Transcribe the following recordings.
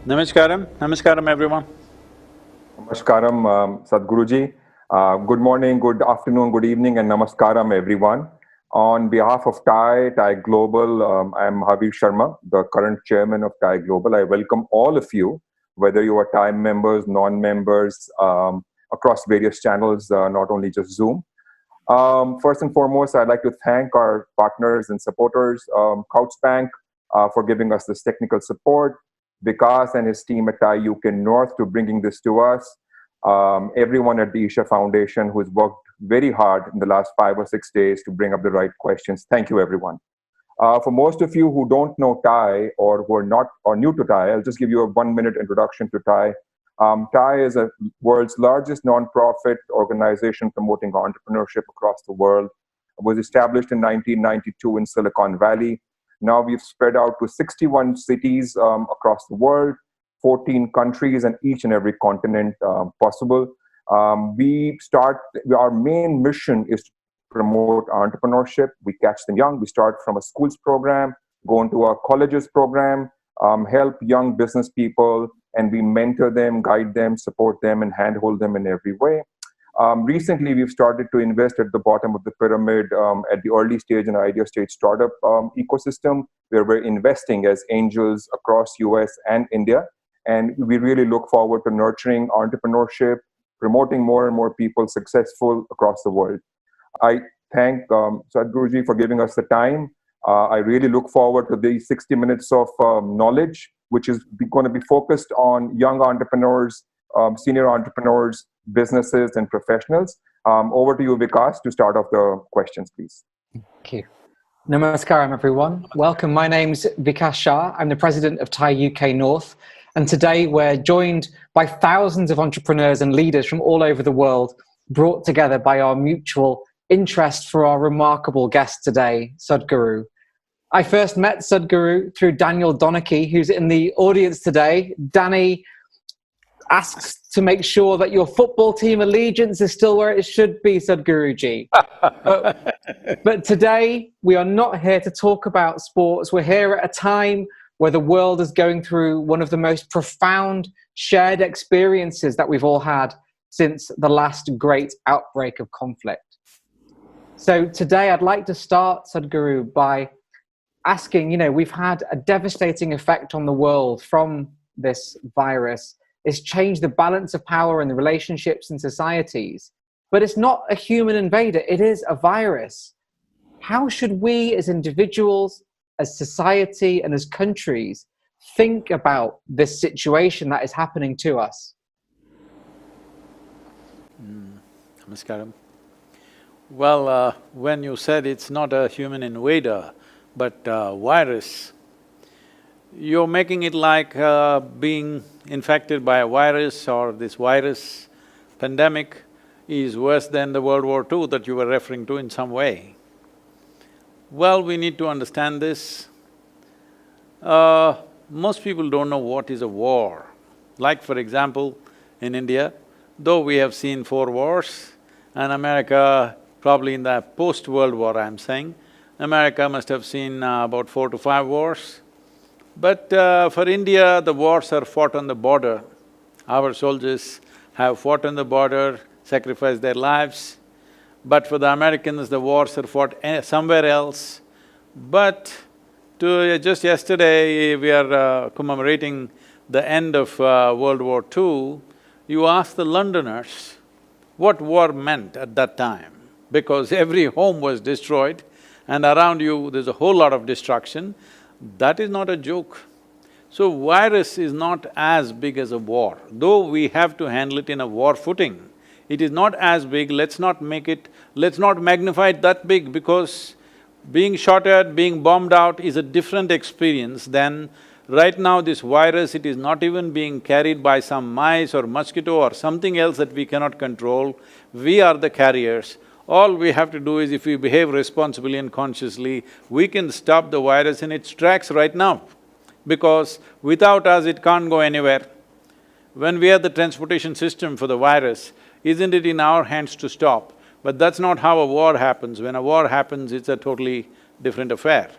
Namaskaram, Namaskaram everyone. Namaskaram, Sadhguruji. Good morning, good afternoon, good evening, and Namaskaram, everyone. On behalf of TiE Global, I am Habib Sharma, the current chairman of TiE Global. I welcome all of you, whether you are TiE members, non-members, across various channels, not only just Zoom. First and foremost, I'd like to thank our partners and supporters, Couchbank, for giving us this technical support, Vikas and his team at TiE UK North to bringing this to us, everyone at the Isha Foundation who's worked very hard in the last 5 or 6 days to bring up the right questions. Thank you, everyone. For most of you who don't know TiE or who are not or new to TiE, I'll just give you a 1-minute introduction to TiE. TiE is a world's largest nonprofit organization promoting entrepreneurship across the world. It was established in 1992 in Silicon Valley. Now we've spread out to 61 cities across the world, 14 countries, and each and every continent possible. Our main mission is to promote entrepreneurship. We catch them young. We start from a schools program, go into a colleges program, help young business people, and we mentor them, guide them, support them, and handhold them in every way. Recently, we've started to invest at the bottom of the pyramid at the early stage and idea stage startup ecosystem, where we're investing as angels across US and India. And we really look forward to nurturing entrepreneurship, promoting more and more people successful across the world. I thank Sadhguruji for giving us the time. I really look forward to these 60 minutes of knowledge, which is going to be focused on young entrepreneurs, senior entrepreneurs, businesses, and professionals. Over to you, Vikas, to start off the questions, please. Thank you. Namaskaram, everyone. Welcome. My name's Vikas Shah. I'm the president of TiE UK North. And today we're joined by thousands of entrepreneurs and leaders from all over the world, brought together by our mutual interest for our remarkable guest today, Sadhguru. I first met Sadhguru through Daniel Donachie, who's in the audience today. Danny asks to make sure that your football team allegiance is still where it should be, Sadhguruji. But today, we are not here to talk about sports. We're here at a time where the world is going through one of the most profound shared experiences that we've all had since the last great outbreak of conflict. So today, I'd like to start, Sadhguru, by asking, we've had a devastating effect on the world from this virus. It's changed the balance of power and the relationships in societies. But it's not a human invader, it is a virus. How should we as individuals, as society, and as countries think about this situation that is happening to us? Namaskaram. Well, when you said it's not a human invader, but a virus, you're making it like being infected by a virus or this virus pandemic is worse than the World War II that you were referring to in some way. Well, we need to understand this. Most people don't know what is a war. Like for example, in India, though we have seen 4 wars, and America, probably in the post-World War I'm saying, America must have seen about 4 to 5 wars. But for India, the wars are fought on the border. Our soldiers have fought on the border, sacrificed their lives. But for the Americans, the wars are fought somewhere else. But just yesterday, we are commemorating the end of World War II. You ask the Londoners what war meant at that time, because every home was destroyed and around you there's a whole lot of destruction. That is not a joke. So virus is not as big as a war. Though we have to handle it in a war footing, it is not as big. Let's not magnify it that big, because being shot at, being bombed out is a different experience than right now this virus. It is not even being carried by some mice or mosquito or something else that we cannot control. We are the carriers. All we have to do is, if we behave responsibly and consciously, we can stop the virus in its tracks right now, because without us it can't go anywhere. When we are the transportation system for the virus, isn't it in our hands to stop? But that's not how a war happens. When a war happens, it's a totally different affair.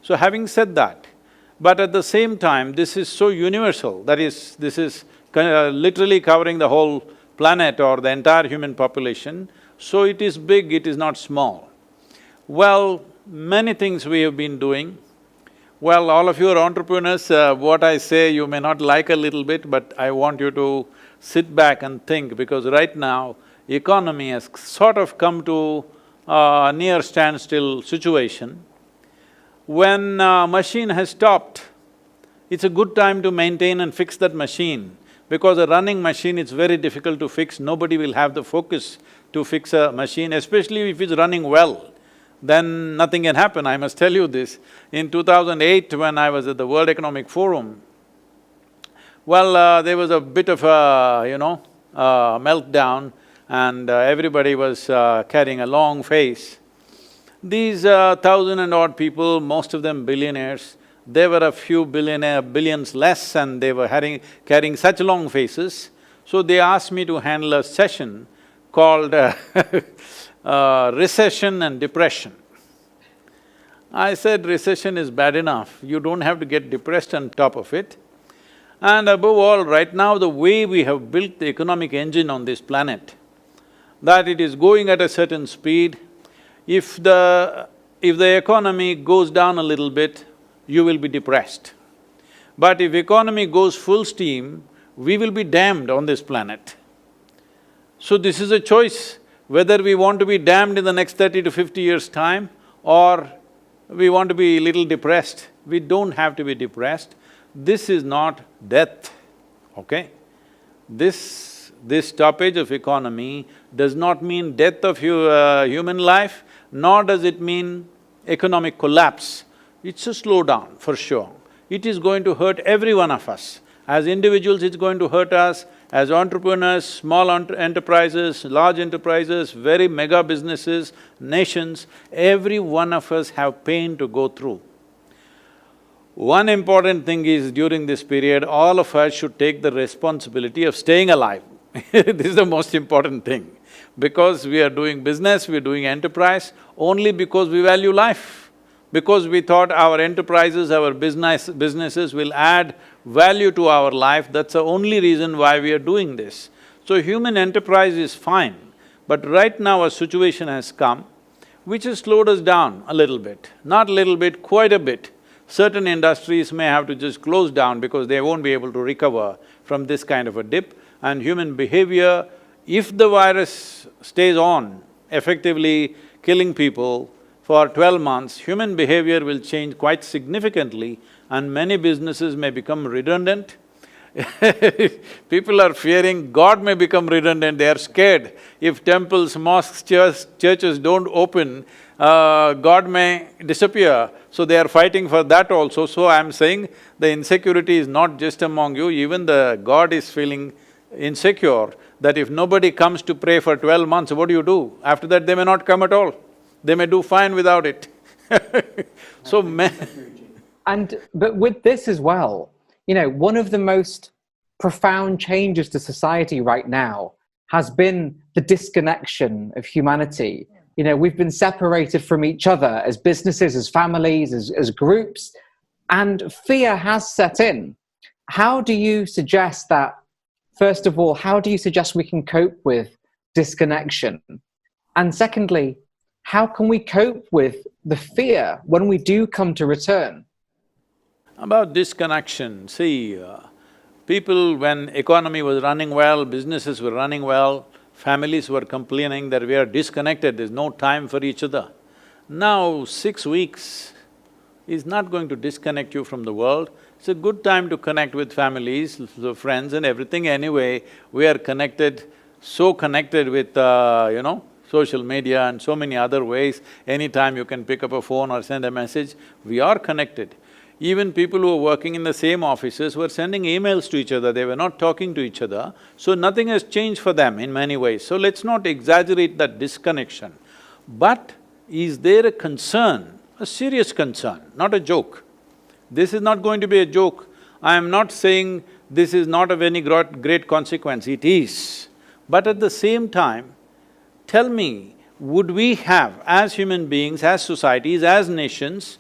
So having said that, But at the same time, this is so universal, that is, this is literally covering the whole planet or the entire human population, so it is big, it is not small. Well, many things we have been doing. Well, all of you are entrepreneurs, what I say you may not like a little bit, but I want you to sit back and think, because right now, economy has sort of come to a near standstill situation. When a machine has stopped, it's a good time to maintain and fix that machine, because a running machine is very difficult to fix. Nobody will have the focus to fix a machine, especially if it's running well, then nothing can happen. I must tell you this, in 2008 when I was at the World Economic Forum, well, there was a bit of a, meltdown, and everybody was carrying a long face. These 1,000 and odd people, most of them billionaires, there were a few billions less, and they were carrying such long faces. So they asked me to handle a session called recession and depression. I said, recession is bad enough, you don't have to get depressed on top of it. And above all, right now the way we have built the economic engine on this planet, that it is going at a certain speed, if the economy goes down a little bit, you will be depressed. But if economy goes full steam, we will be damned on this planet. So this is a choice, whether we want to be damned in the next 30 to 50 years' time or we want to be a little depressed. We don't have to be depressed. This is not death, okay? This stoppage of economy does not mean death of human life, nor does it mean economic collapse. It's a slowdown, for sure. It is going to hurt every one of us. As individuals, it's going to hurt us. As entrepreneurs, small enterprises, large enterprises, very mega businesses, nations, every one of us have pain to go through. One important thing is, during this period, all of us should take the responsibility of staying alive. This is the most important thing. Because we are doing business, we are doing enterprise, only because we value life. Because we thought our enterprises, our businesses will add value to our life, that's the only reason why we are doing this. So human enterprise is fine, but right now a situation has come which has slowed us down a little bit. Not a little bit, quite a bit. Certain industries may have to just close down because they won't be able to recover from this kind of a dip. And human behavior, if the virus stays on, effectively killing people for 12 months, human behavior will change quite significantly and many businesses may become redundant. People are fearing God may become redundant, they are scared. If temples, mosques, churches don't open, God may disappear. So they are fighting for that also. So I'm saying the insecurity is not just among you, even the God is feeling insecure that if nobody comes to pray for 12 months, what do? After that, they may not come at all. They may do fine without it. So but with this as well, one of the most profound changes to society right now has been the disconnection of humanity. We've been separated from each other as businesses, as families, as groups, and fear has set in. How do you suggest that, first of all, how do you suggest we can cope with disconnection? And secondly, how can we cope with the fear when we do come to return? About disconnection, see, people, when economy was running well, businesses were running well, families were complaining that we are disconnected, there's no time for each other. Now, 6 weeks is not going to disconnect you from the world. It's a good time to connect with families, friends and everything. Anyway, we are connected, so connected with, social media and so many other ways. Anytime you can pick up a phone or send a message, we are connected. Even people who are working in the same offices were sending emails to each other, they were not talking to each other, so nothing has changed for them in many ways. So let's not exaggerate that disconnection. But is there a concern, a serious concern, not a joke? This is not going to be a joke. I am not saying this is not of any great consequence, it is. But at the same time, tell me, would we have, as human beings, as societies, as nations,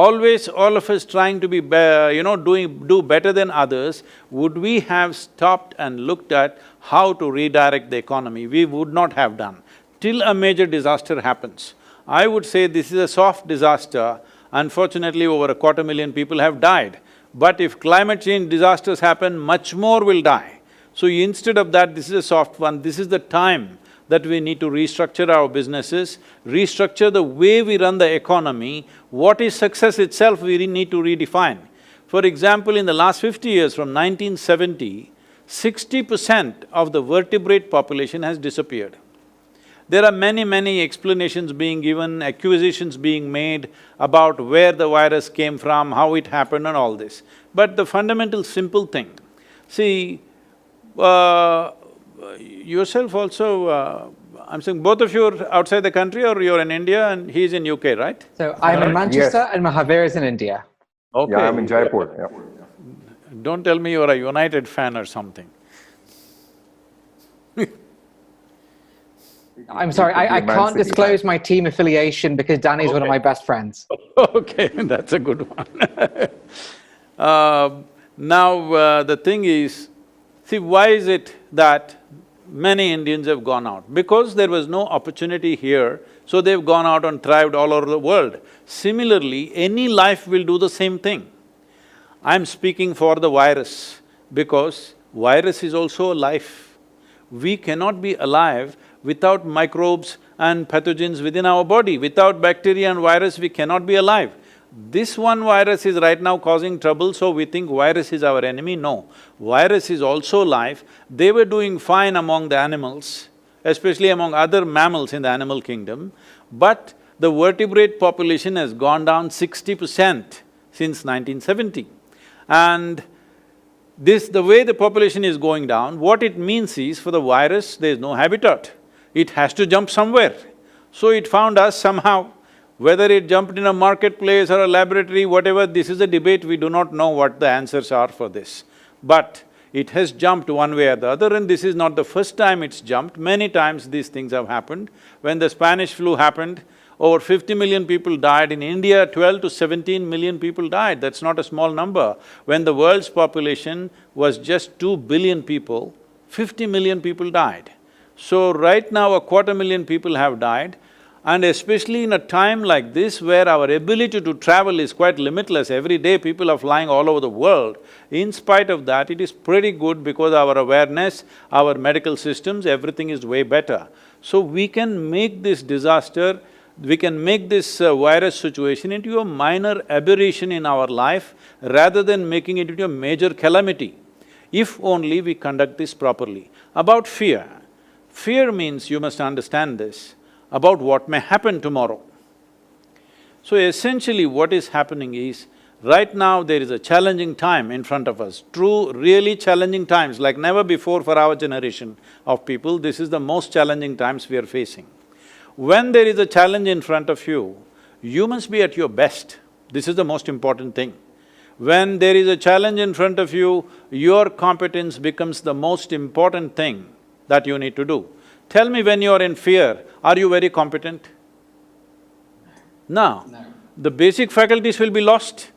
always all of us trying to be, do better than others, would we have stopped and looked at how to redirect the economy? We would not have done, till a major disaster happens. I would say this is a soft disaster. Unfortunately, over 250,000 people have died. But if climate change disasters happen, much more will die. So instead of that, this is a soft one. This is the time that we need to restructure our businesses, restructure the way we run the economy. What is success itself, we need to redefine. For example, in the last 50 years, from 1970, 60% of the vertebrate population has disappeared. There are many explanations being given, accusations being made about where the virus came from, how it happened and all this. But the fundamental simple thing, see, yourself also, I'm saying both of you are outside the country or you're in India and he's in UK, right? So I'm in Manchester Yes. and Mahavir is in India. Okay. Yeah, I'm in Jaipur, yeah. Don't tell me you're a United fan or something. I'm sorry, I Man can't City disclose fan. my team affiliation because Danny's one of my best friends. Okay, that's a good one. The thing is, see, why is it that many Indians have gone out? Because there was no opportunity here, so they've gone out and thrived all over the world. Similarly, any life will do the same thing. I'm speaking for the virus because virus is also a life. We cannot be alive without microbes and pathogens within our body. Without bacteria and virus, we cannot be alive. This one virus is right now causing trouble, so we think virus is our enemy. No, virus is also life. They were doing fine among the animals, especially among other mammals in the animal kingdom, but the vertebrate population has gone down 60% since 1970. And the way the population is going down, what it means is, for the virus, there is no habitat. It has to jump somewhere. So it found us somehow. Whether it jumped in a marketplace or a laboratory, whatever, this is a debate, we do not know what the answers are for this. But it has jumped one way or the other, and this is not the first time it's jumped. Many times these things have happened. When the Spanish flu happened, over 50 million people died. In India, 12 to 17 million people died. That's not a small number. When the world's population was just 2 billion people, 50 million people died. So right now, 250,000 people have died, and especially in a time like this where our ability to travel is quite limitless, every day people are flying all over the world. In spite of that, it is pretty good because our awareness, our medical systems, everything is way better. So we can make this disaster, we can make this virus situation into a minor aberration in our life rather than making it into a major calamity, if only we conduct this properly. About fear. Fear means, you must understand this, about what may happen tomorrow. So essentially what is happening is, right now there is a challenging time in front of us, true, really challenging times like never before for our generation of people. This is the most challenging times we are facing. When there is a challenge in front of you, you must be at your best. This is the most important thing. When there is a challenge in front of you, your competence becomes the most important thing that you need to do. Tell me, when you're in fear, are you very competent? No. The basic faculties will be lost.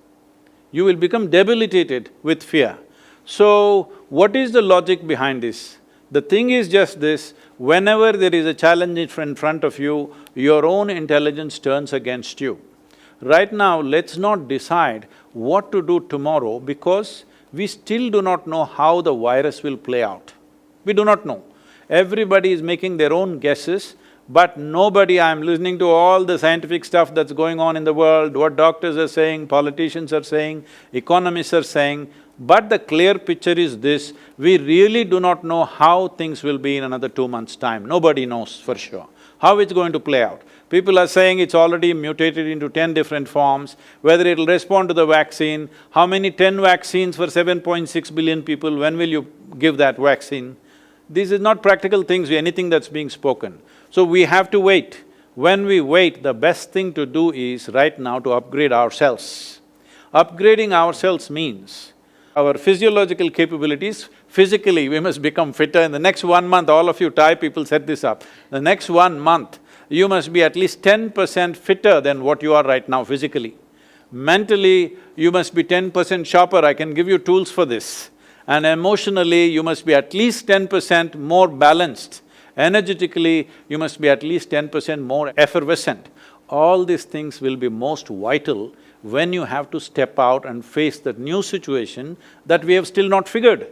You will become debilitated with fear. So, what is the logic behind this? The thing is just this, whenever there is a challenge in front of you, your own intelligence turns against you. Right now, let's not decide what to do tomorrow because we still do not know how the virus will play out. We do not know. Everybody is making their own guesses, but nobody… I'm listening to all the scientific stuff that's going on in the world, what doctors are saying, politicians are saying, economists are saying, but the clear picture is this, we really do not know how things will be in another 2 months' time. Nobody knows for sure how it's going to play out. People are saying it's already mutated into 10 different forms, whether it'll respond to the vaccine, how many 10 vaccines for 7.6 billion people, when will you give that vaccine? These are not practical things, anything that's being spoken. So we have to wait. When we wait, the best thing to do is right now to upgrade ourselves. Upgrading ourselves means our physiological capabilities, physically we must become fitter. In the next 1 month, all of you TiE people set this up, the next 1 month, you must be at least 10% fitter than what you are right now physically. Mentally, you must be 10% sharper, I can give you tools for this. And emotionally, you must be at least 10% more balanced. Energetically, you must be at least 10% more effervescent. All these things will be most vital when you have to step out and face that new situation that we have still not figured.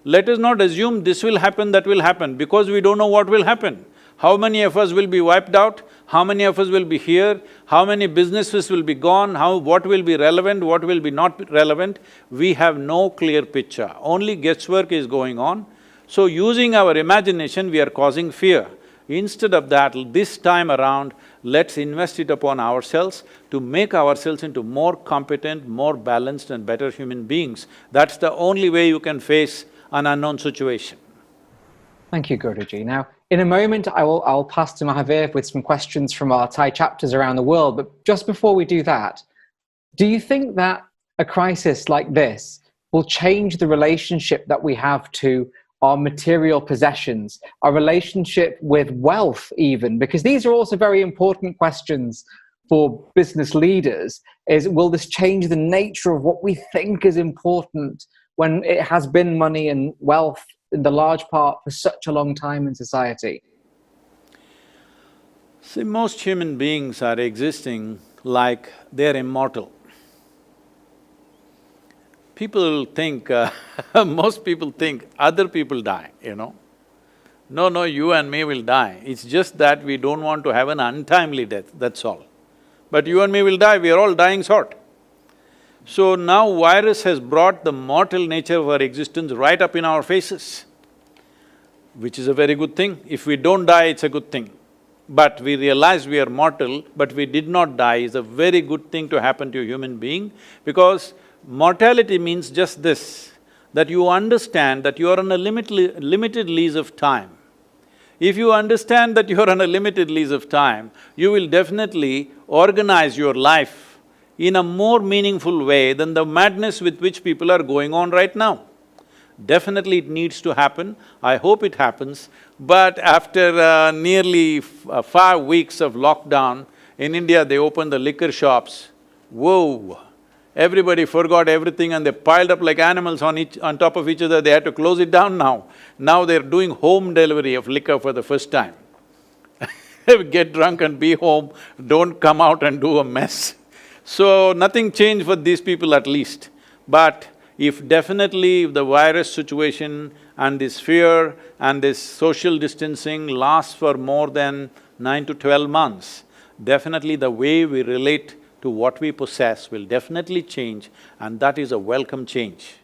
Let us not assume this will happen, that will happen, because we don't know what will happen. How many of us will be wiped out? How many of us will be here? How many businesses will be gone? What will be relevant, what will be not relevant? We have no clear picture, only guesswork is going on. So using our imagination, we are causing fear. Instead of that, this time around, let's invest it upon ourselves to make ourselves into more competent, more balanced and better human beings. That's the only way you can face an unknown situation. Thank you, Guruji. Now, in a moment, I'll pass to Mahavir with some questions from our TiE chapters around the world. But just before we do that, do you think that a crisis like this will change the relationship that we have to our material possessions, our relationship with wealth even? Because these are also very important questions for business leaders. Will this change the nature of what we think is important when it has been money and wealth in the large part for such a long time in society? See, most human beings are existing like they're immortal. People think, most people think other people die, you know. No, you and me will die. It's just that we don't want to have an untimely death, that's all. But you and me will die, we are all dying sort. So now virus has brought the mortal nature of our existence right up in our faces, which is a very good thing. If we don't die, it's a good thing. But we realize we are mortal, but we did not die is a very good thing to happen to a human being, because mortality means just this, that you understand that you are on a limited lease of time. If you understand that you are on a limited lease of time, you will definitely organize your life in a more meaningful way than the madness with which people are going on right now. Definitely it needs to happen, I hope it happens, but after nearly 5 weeks of lockdown, in India they opened the liquor shops, whoa! Everybody forgot everything and they piled up like animals on top of each other, they had to close it down now. Now they're doing home delivery of liquor for the first time. Get drunk and be home, don't come out and do a mess. So nothing changed for these people at least. But if definitely the virus situation and this fear and this social distancing lasts for more than 9 to 12 months, definitely the way we relate to what we possess will definitely change, and that is a welcome change.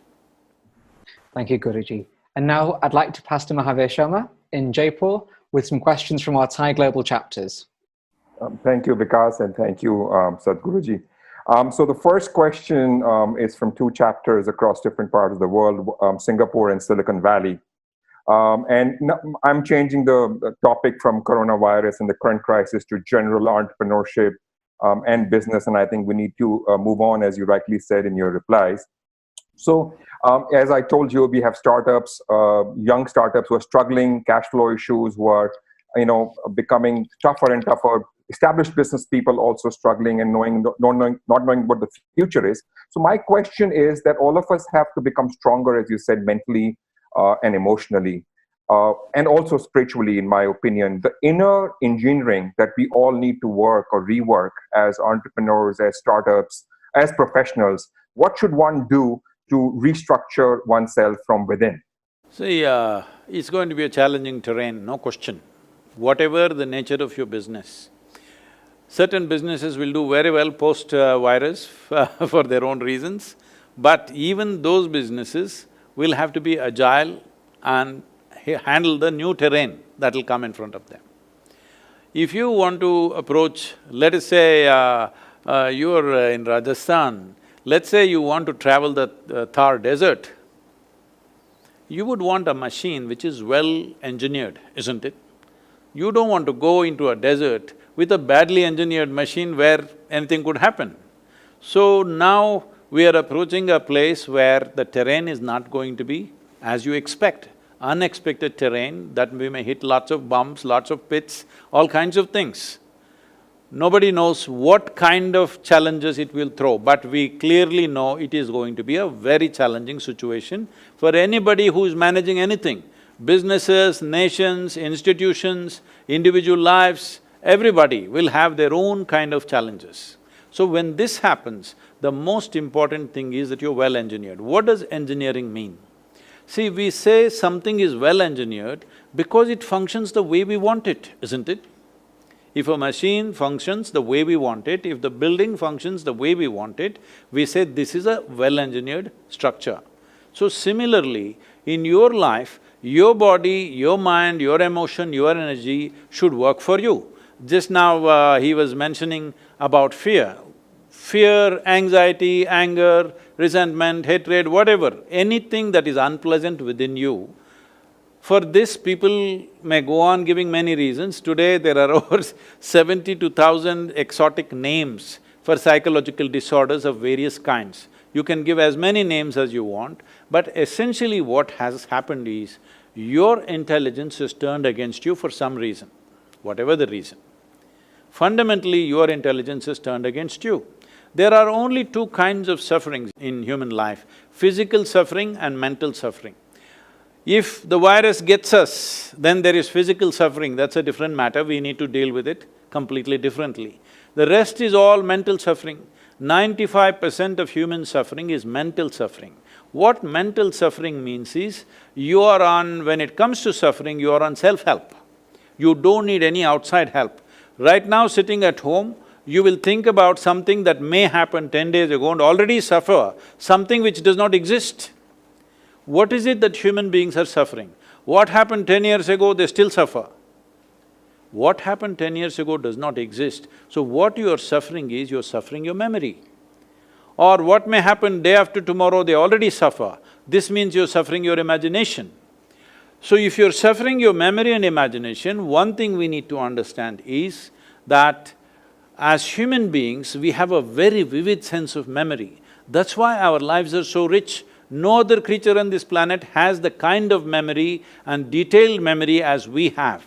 Thank you, Guruji. And now I'd like to pass to Mahavir Sharma in Jaipur with some questions from our TiE Global chapters. Thank you, Vikas, and thank you, Sadhguruji. So the first question is from 2 chapters across different parts of the world, Singapore and Silicon Valley. I'm changing the topic from coronavirus and the current crisis to general entrepreneurship and business, and I think we need to move on, as you rightly said in your replies. So, as I told you, we have startups, young startups who are struggling, cash flow issues, who are, becoming tougher and tougher. Established business people also struggling and not knowing what the future is. So my question is that all of us have to become stronger, as you said, mentally and emotionally, and also spiritually, in my opinion. The inner engineering that we all need to work or rework as entrepreneurs, as startups, as professionals. What should one do to restructure oneself from within? See, it's going to be a challenging terrain, no question. Whatever the nature of your business, certain businesses will do very well post-virus for their own reasons, but even those businesses will have to be agile and handle the new terrain that will come in front of them. If you want to approach, let us say you're in Rajasthan, let's say you want to travel the Thar desert, you would want a machine which is well engineered, isn't it? You don't want to go into a desert with a badly engineered machine where anything could happen. So now we are approaching a place where the terrain is not going to be as you expect. Unexpected terrain that we may hit lots of bumps, lots of pits, all kinds of things. Nobody knows what kind of challenges it will throw, but we clearly know it is going to be a very challenging situation for anybody who is managing anything. Businesses, nations, institutions, individual lives, everybody will have their own kind of challenges. So when this happens, the most important thing is that you're well engineered. What does engineering mean? See, we say something is well engineered because it functions the way we want it, isn't it? If a machine functions the way we want it, if the building functions the way we want it, we say this is a well-engineered structure. So similarly, in your life, your body, your mind, your emotion, your energy should work for you. Just now he was mentioning about fear. Fear, anxiety, anger, resentment, hatred, whatever, anything that is unpleasant within you, for this, people may go on giving many reasons. Today, there are over 72,000 exotic names for psychological disorders of various kinds. You can give as many names as you want, but essentially what has happened is, your intelligence is turned against you for some reason, whatever the reason. Fundamentally, your intelligence is turned against you. There are only two kinds of sufferings in human life, physical suffering and mental suffering. If the virus gets us, then there is physical suffering, that's a different matter, we need to deal with it completely differently. The rest is all mental suffering. 95% of human suffering is mental suffering. What mental suffering means is, when it comes to suffering, you are on self-help. You don't need any outside help. Right now, sitting at home, you will think about something that may happen 10 days ago and already suffer something which does not exist. What is it that human beings are suffering? What happened 10 years ago, they still suffer. What happened 10 years ago does not exist. So what you are suffering is, you're suffering your memory. Or what may happen day after tomorrow, they already suffer. This means you're suffering your imagination. So if you're suffering your memory and imagination, one thing we need to understand is that as human beings, we have a very vivid sense of memory. That's why our lives are so rich. No other creature on this planet has the kind of memory and detailed memory as we have.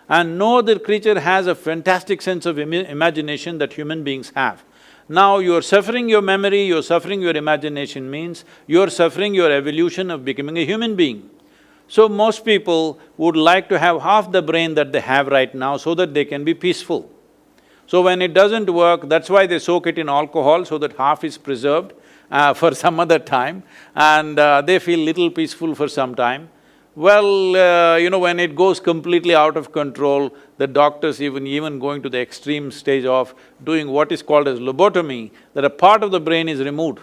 And no other creature has a fantastic sense of imagination that human beings have. Now you're suffering your memory, you're suffering your imagination means you're suffering your evolution of becoming a human being. So most people would like to have half the brain that they have right now so that they can be peaceful. So when it doesn't work, that's why they soak it in alcohol so that half is preserved for some other time, and they feel little peaceful for some time. Well, when it goes completely out of control, the doctors even going to the extreme stage of doing what is called as lobotomy, that a part of the brain is removed.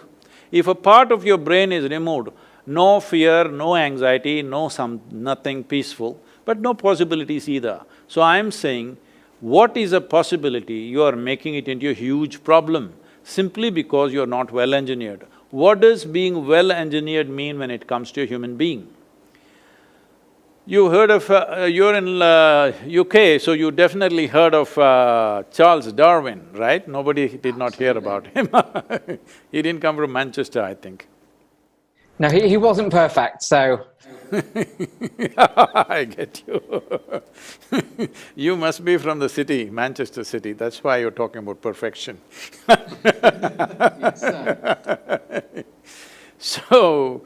If a part of your brain is removed, no fear, no anxiety, nothing peaceful, but no possibilities either. So I'm saying, what is a possibility, you are making it into a huge problem, simply because you're not well engineered. What does being well engineered mean when it comes to a human being? You heard of… you're in UK, so you definitely heard of Charles Darwin, right? Nobody did not hear about him. He didn't come from Manchester, I think. No, he wasn't perfect, so… I get you. You must be from the city, Manchester city, that's why you're talking about perfection. Yes, sir. So,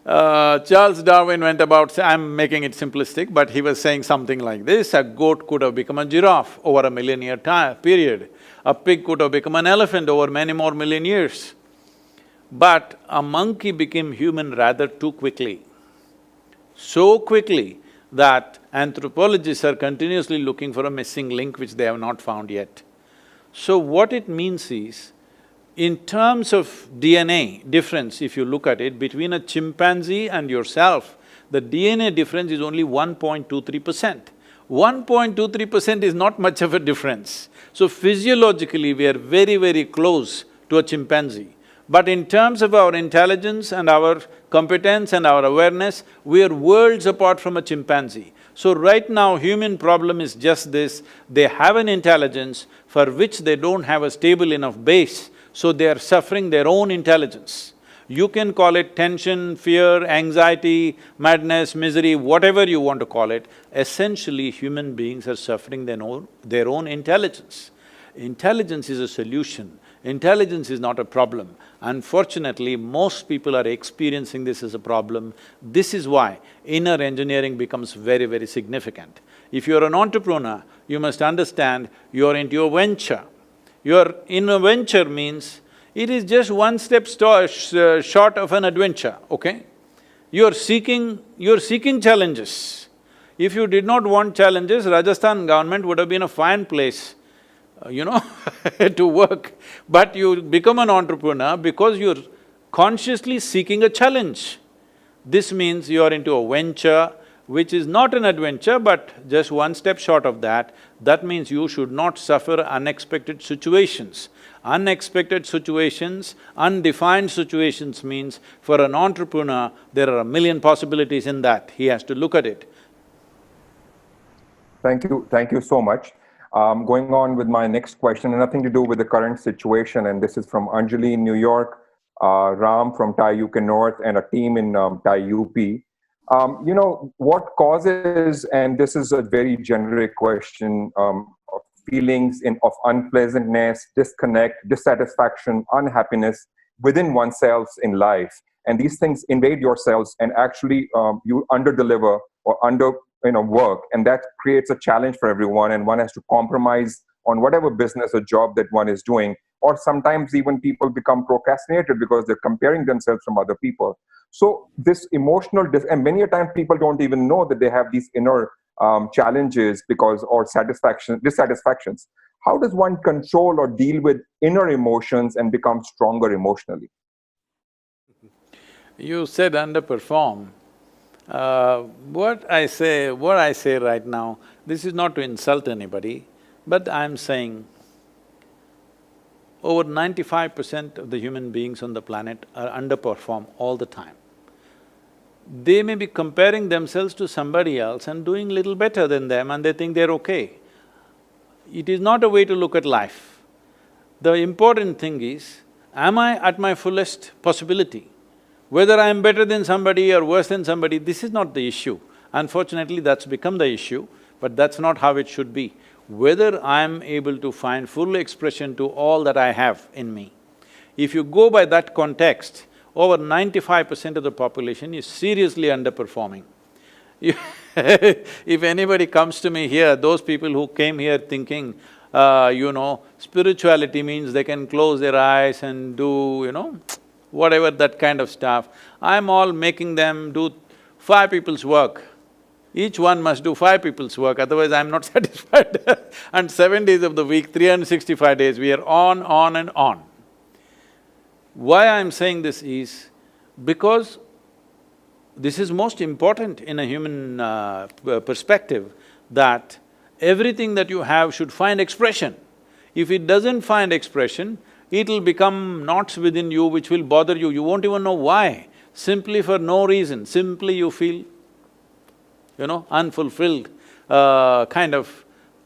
Charles Darwin went about… I'm making it simplistic, but he was saying something like this: a goat could have become a giraffe over a million-year period. A pig could have become an elephant over many more million years. But a monkey became human rather too quickly. So quickly that anthropologists are continuously looking for a missing link which they have not found yet. So what it means is, in terms of DNA difference, if you look at it, between a chimpanzee and yourself, the DNA difference is only 1.23%. 1.23% is not much of a difference. So physiologically, we are very, very close to a chimpanzee. But in terms of our intelligence and our competence and our awareness, we are worlds apart from a chimpanzee. So right now, human problem is just this: they have an intelligence for which they don't have a stable enough base, so they are suffering their own intelligence. You can call it tension, fear, anxiety, madness, misery, whatever you want to call it. Essentially, human beings are suffering their own intelligence. Intelligence is a solution. Intelligence is not a problem. Unfortunately, most people are experiencing this as a problem. This is why inner engineering becomes very, very significant. If you're an entrepreneur, you must understand you're into a venture. You're in a venture means it is just one step short of an adventure, okay? You're seeking challenges. If you did not want challenges, Rajasthan government would have been a fine place, to work. But you become an entrepreneur because you're consciously seeking a challenge. This means you're into a venture which is not an adventure but just one step short of that. That means you should not suffer unexpected situations. Unexpected situations, undefined situations means for an entrepreneur, there are a million possibilities in that. He has to look at it. Thank you so much. Going on with my next question, and nothing to do with the current situation, and this is from Anjali in New York, Ram from TiE UK North, and a team in TiE UP. What causes, and this is a very generic question, of feelings of unpleasantness, disconnect, dissatisfaction, unhappiness within oneself in life. And these things invade yourselves and actually you underdeliver or work, and that creates a challenge for everyone, and one has to compromise on whatever business or job that one is doing. Or sometimes even people become procrastinated because they're comparing themselves from other people. So this emotional, and many a time people don't even know that they have these inner challenges or dissatisfactions. How does one control or deal with inner emotions and become stronger emotionally? You said underperform. What I say right now, this is not to insult anybody, but I'm saying over 95% of the human beings on the planet are underperform all the time. They may be comparing themselves to somebody else and doing little better than them and they think they're okay. It is not a way to look at life. The important thing is, am I at my fullest possibility? Whether I am better than somebody or worse than somebody, this is not the issue. Unfortunately, that's become the issue, but that's not how it should be. Whether I am able to find full expression to all that I have in me. If you go by that context, over 95% of the population is seriously underperforming. If anybody comes to me here, those people who came here thinking, spirituality means they can close their eyes and do, whatever that kind of stuff, I'm all making them do 5 people's work. Each one must do 5 people's work, otherwise I'm not satisfied. And 7 days of the week, 365 days, we are on and on. Why I'm saying this is because this is most important in a human perspective, that everything that you have should find expression. If it doesn't find expression, it'll become knots within you which will bother you, you won't even know why. Simply for no reason, simply you feel, unfulfilled, kind of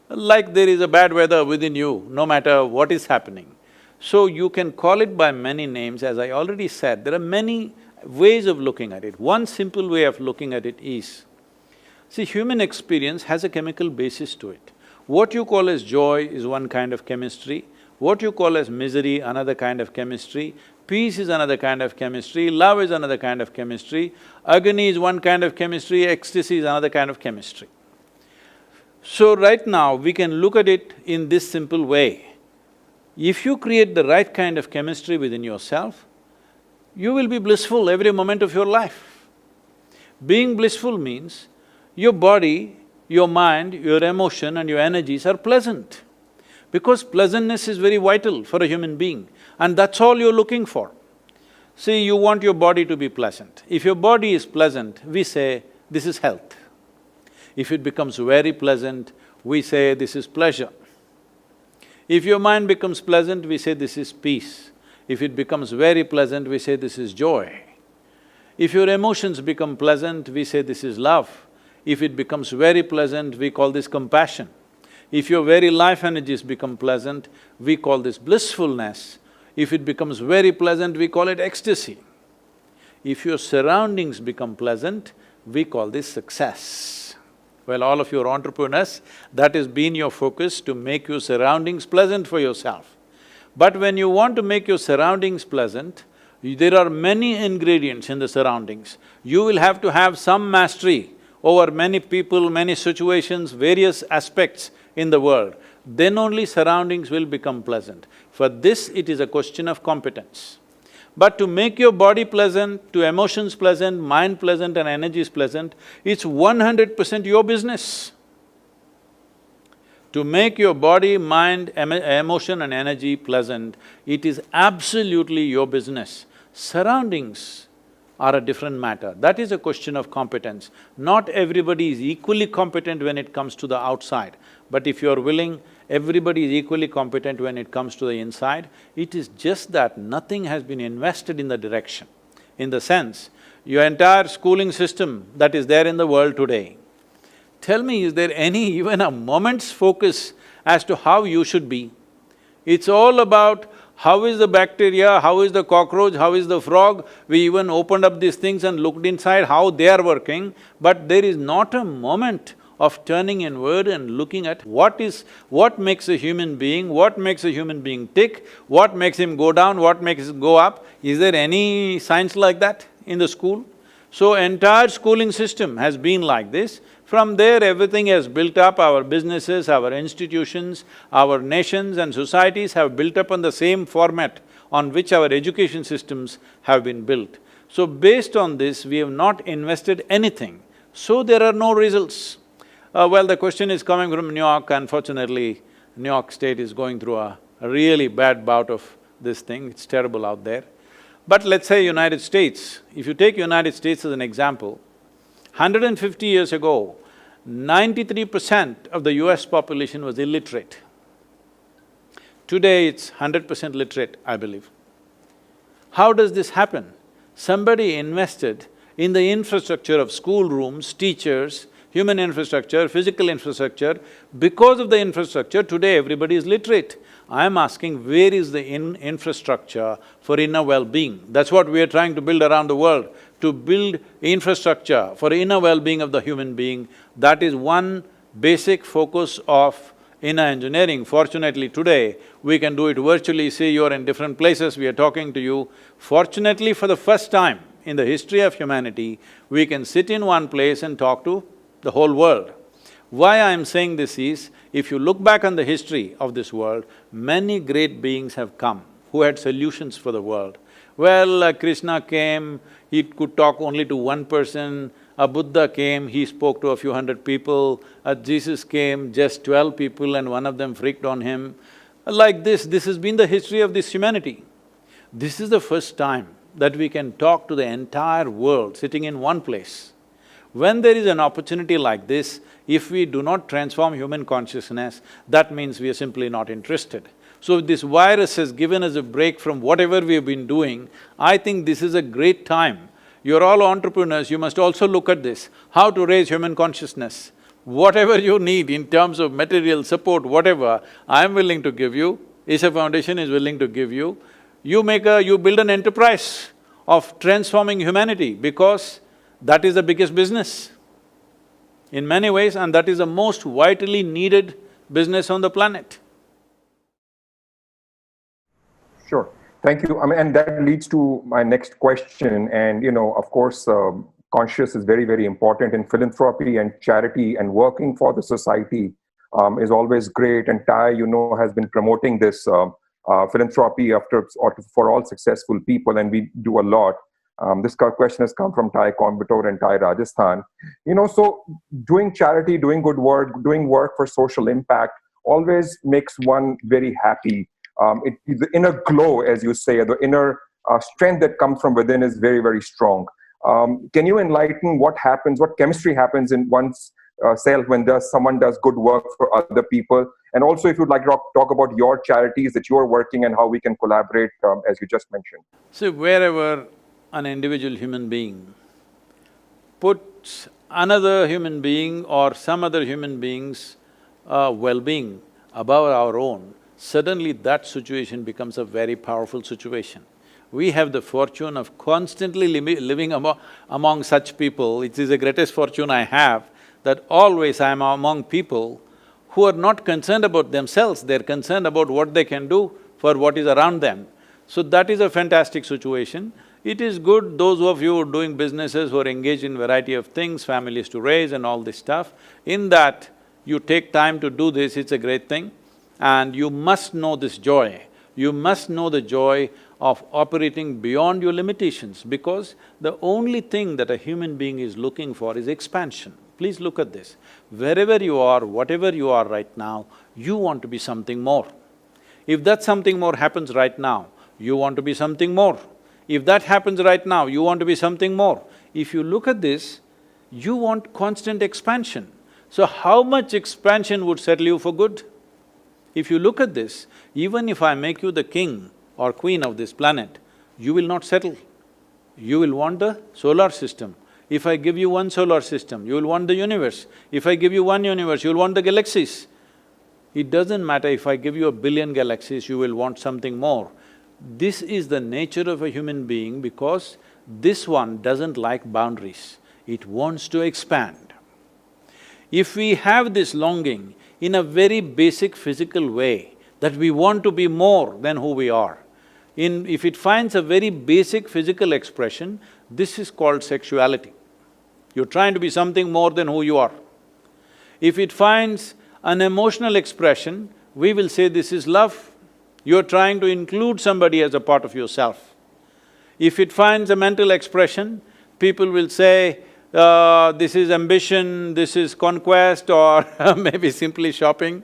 like there is a bad weather within you, no matter what is happening. So you can call it by many names, as I already said, there are many ways of looking at it. One simple way of looking at it is, see, human experience has a chemical basis to it. What you call as joy is one kind of chemistry, what you call as misery, another kind of chemistry, peace is another kind of chemistry, love is another kind of chemistry, agony is one kind of chemistry, ecstasy is another kind of chemistry. So right now, we can look at it in this simple way. If you create the right kind of chemistry within yourself, you will be blissful every moment of your life. Being blissful means your body, your mind, your emotion and your energies are pleasant. Because pleasantness is very vital for a human being, and that's all you're looking for. See, you want your body to be pleasant. If your body is pleasant, we say, this is health. If it becomes very pleasant, we say, this is pleasure. If your mind becomes pleasant, we say, this is peace. If it becomes very pleasant, we say, this is joy. If your emotions become pleasant, we say, this is love. If it becomes very pleasant, we call this compassion. If your very life energies become pleasant, we call this blissfulness. If it becomes very pleasant, we call it ecstasy. If your surroundings become pleasant, we call this success. Well, all of you are entrepreneurs, that has been your focus, to make your surroundings pleasant for yourself. But when you want to make your surroundings pleasant, there are many ingredients in the surroundings. You will have to have some mastery over many people, many situations, various aspects in the world. Then only surroundings will become pleasant. For this, it is a question of competence. But to make your body pleasant, to emotions pleasant, mind pleasant and energies pleasant, it's 100% your business. To make your body, mind, emotion and energy pleasant, it is absolutely your business. Surroundings are a different matter. That is a question of competence. Not everybody is equally competent when it comes to the outside. But if you're willing, everybody is equally competent when it comes to the inside. It is just that nothing has been invested in the direction. In the sense, your entire schooling system that is there in the world today, tell me, is there any even a moment's focus as to how you should be? It's all about how is the bacteria, how is the cockroach, how is the frog. We even opened up these things and looked inside how they are working, but there is not a moment of turning inward and looking at what makes a human being, what makes a human being tick, what makes him go down, what makes him go up. Is there any science like that in the school? So entire schooling system has been like this. From there, everything has built up, our businesses, our institutions, our nations and societies have built up on the same format on which our education systems have been built. So based on this, we have not invested anything, so there are no results. Well, the question is coming from New York. Unfortunately, New York State is going through a really bad bout of this thing, it's terrible out there. But let's say United States, if you take United States as an example, 150 years ago, 93% of the US population was illiterate. Today it's 100% literate, I believe. How does this happen? Somebody invested in the infrastructure of schoolrooms, teachers, human infrastructure, physical infrastructure. Because of the infrastructure, today everybody is literate. I am asking, where is the infrastructure for inner well-being? That's what we are trying to build around the world, to build infrastructure for inner well-being of the human being. That is one basic focus of inner engineering. Fortunately today, we can do it virtually. See, you're in different places, we are talking to you. Fortunately, for the first time in the history of humanity, we can sit in one place and talk to the whole world. Why I am saying this is, if you look back on the history of this world, many great beings have come who had solutions for the world. Well, Krishna came, he could talk only to one person. A Buddha came, he spoke to a few hundred people. Jesus came, just 12 people and one of them freaked on him. Like this has been the history of this humanity. This is the first time that we can talk to the entire world sitting in one place. When there is an opportunity like this, if we do not transform human consciousness, that means we are simply not interested. So this virus has given us a break from whatever we have been doing. I think this is a great time. You're all entrepreneurs, you must also look at this, how to raise human consciousness. Whatever you need in terms of material support, whatever, I'm willing to give you, Isha Foundation is willing to give you. You build an enterprise of transforming humanity, because that is the biggest business in many ways, and that is the most vitally needed business on the planet. Sure. Thank you. And that leads to my next question. And, of course, conscious is very, very important in philanthropy and charity, and working for the society is always great. And TiE, has been promoting this philanthropy for all successful people, and we do a lot. This question has come from TiE Coimbatore and TiE Rajasthan. So doing charity, doing good work, doing work for social impact always makes one very happy. The inner glow, as you say, the inner strength that comes from within is very, very strong. Can you enlighten what happens, what chemistry happens in one's self when someone does good work for other people? And also, if you'd like to talk about your charities that you are working and how we can collaborate, as you just mentioned. So wherever an individual human being puts another human being or some other human being's well-being above our own, suddenly that situation becomes a very powerful situation. We have the fortune of constantly living among such people. It is the greatest fortune I have, that always I am among people who are not concerned about themselves, they're concerned about what they can do for what is around them. So that is a fantastic situation. It is good, those of you who are doing businesses, who are engaged in variety of things, families to raise and all this stuff, in that you take time to do this, it's a great thing. And you must know this joy. You must know the joy of operating beyond your limitations, because the only thing that a human being is looking for is expansion. Please look at this. Wherever you are, whatever you are right now, you want to be something more. If that something more happens right now, you want to be something more. If that happens right now, you want to be something more. If you look at this, you want constant expansion. So how much expansion would settle you for good? If you look at this, even if I make you the king or queen of this planet, you will not settle. You will want the solar system. If I give you one solar system, you will want the universe. If I give you one universe, you'll want the galaxies. It doesn't matter if I give you 1 billion galaxies, you will want something more. This is the nature of a human being, because this one doesn't like boundaries, it wants to expand. If we have this longing in a very basic physical way, that we want to be more than who we are, if it finds a very basic physical expression, this is called sexuality. You're trying to be something more than who you are. If it finds an emotional expression, we will say this is love. You're trying to include somebody as a part of yourself. If it finds a mental expression, people will say, this is ambition, this is conquest, or maybe simply shopping.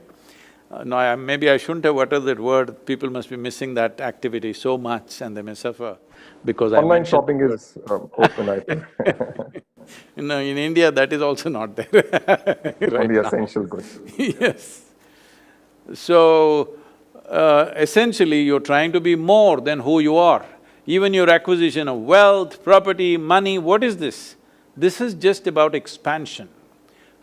No, maybe I shouldn't have uttered that word, people must be missing that activity so much and they may suffer because Online shopping is open, I think. No, in India that is also not there right Only now. essential goods. Yes. So, essentially you're trying to be more than who you are. Even your acquisition of wealth, property, money, what is this? This is just about expansion.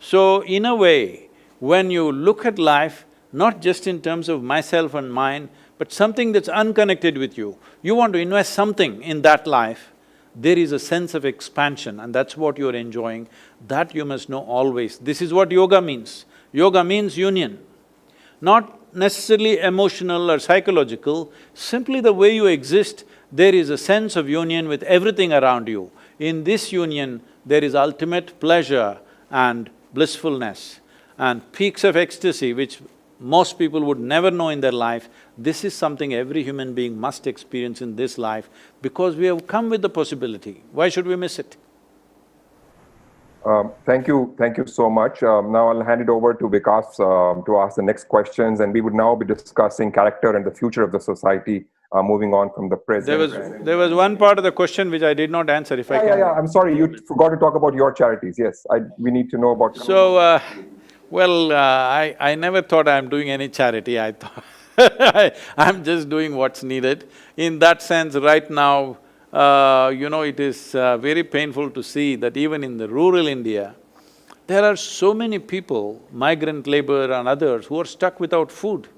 So, in a way, when you look at life, not just in terms of myself and mine, but something that's unconnected with you, you want to invest something in that life, there is a sense of expansion and that's what you're enjoying. That you must know always. This is what yoga means. Yoga means union. Not necessarily emotional or psychological, simply the way you exist, there is a sense of union with everything around you. In this union, there is ultimate pleasure and blissfulness and peaks of ecstasy which most people would never know in their life. This is something every human being must experience in this life, because we have come with the possibility. Why should we miss it? Thank you so much. Now I'll hand it over to Vikas to ask the next questions, and we would now be discussing character and the future of the society, moving on from the present. There was one part of the question which I did not answer, if I can… Yeah, I'm sorry, you forgot to talk about your charities, yes. We need to know about… So, I never thought I'm doing any charity, I thought I'm just doing what's needed. In that sense, right now, it is very painful to see that even in the rural India, there are so many people, migrant labor and others, who are stuck without food.